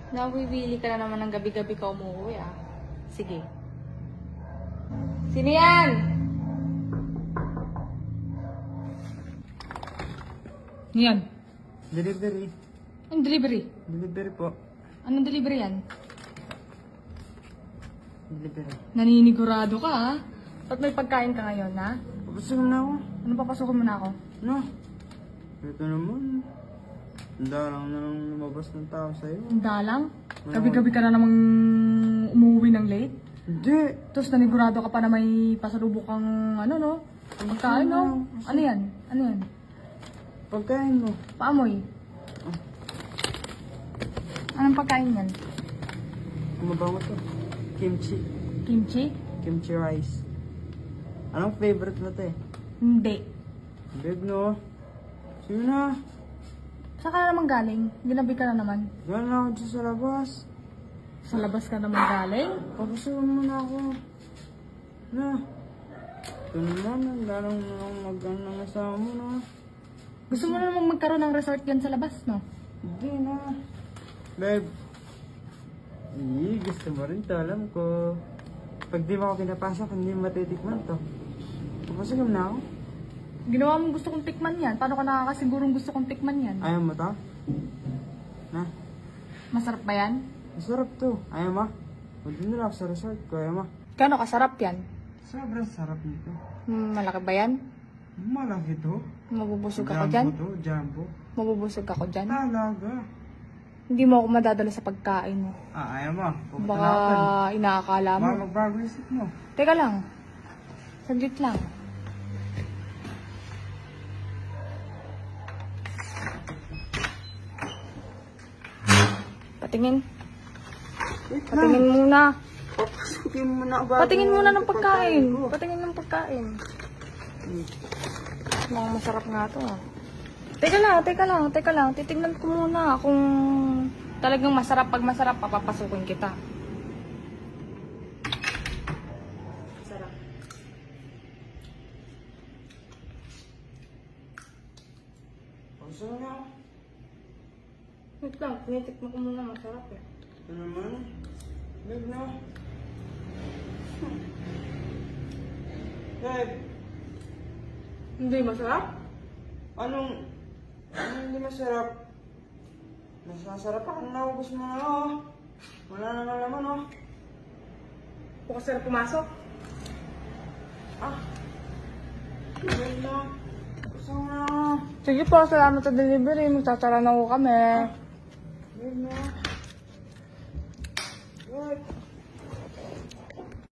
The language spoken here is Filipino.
Nawiwili ka na naman ng gabi-gabi ka umuwi ah. Sige. Sino yan? Yan. Delivery. Anong delivery? Delivery po. Anong delivery yan? Delivery. Naninigurado ka ha? Ba't may pagkain ka ngayon ha? Papasukin na ako. Ano papasukin mo na ako? No. Ito naman. Handa lang na nang lumabas ng tao sa'yo. Handa lang? Gabi-gabi ka na namang umuwi ng late? Hindi. Tapos nanigurado ka pa na may pasalubok kang ano no? Pagkain no? Ano yan? Ano yan? Pagkain mo. Paamoy. Anong pagkain yan? Mabango to. Kimchi. Kimchi? Kimchi rice. Anong favorite mo to eh? Hindi. Big no. Sige na. Saan ka na naman galing? Ginabi ka na naman. Yan na ako dyan sa labas. Sa labas ka naman galing? Papasukin mo na ako. Na. Ito naman. Lalong mag-ano ng asawa mo na. Gusto mo na namang magkaroon ng resort yan sa labas, no? Hindi na. Babe. Gusto mo rin to. Alam ko. Pag di mo ako pinapasok, hindi matitikman to. Papasukin mo na ako. Ginawa mong gusto kong tikman yan. Paano ka nakakasigurong gusto kong tikman yan? Ayaw mo to? Na? Masarap ba yan? Masarap to. Ayaw mo? Huwag din nila ako sa resort ko. Ayaw mo? Gano'ng kasarap yan? Sobrang sarap nito. Malaki ba yan? Malaki to. Mabubusog ako dyan? Jumbo to. Jumbo. Mabubusog ako dyan? Talaga. Hindi mo ako madadala sa pagkain mo. Ayaw mo. Pupunta Baka na ako dun. inaakala mo. Baka magbago isip mo. Teka lang. Saglit lang. Patingin. Patingin muna. Papasukin mo na. Patingin muna ng pagkain. Patingin ng pagkain. Mukhang masarap nga to ah. Teka lang. Titignan ko muna kung talagang masarap. Pag masarap, papapasukin kita. Sarap. Pagsukin na. Wait lang, tinitikman ko muna. Masarap eh. Ito naman. Babe na. Babe. Hindi masarap? Anong hindi masarap? Masasarap ako. Naubos mo na oh. Wala na naman oh. Bukas na pumasok. Babe na. Gusto mo na. Sige po, salamat sa delivery. Magtatara na ko kami. Babe na. Babe.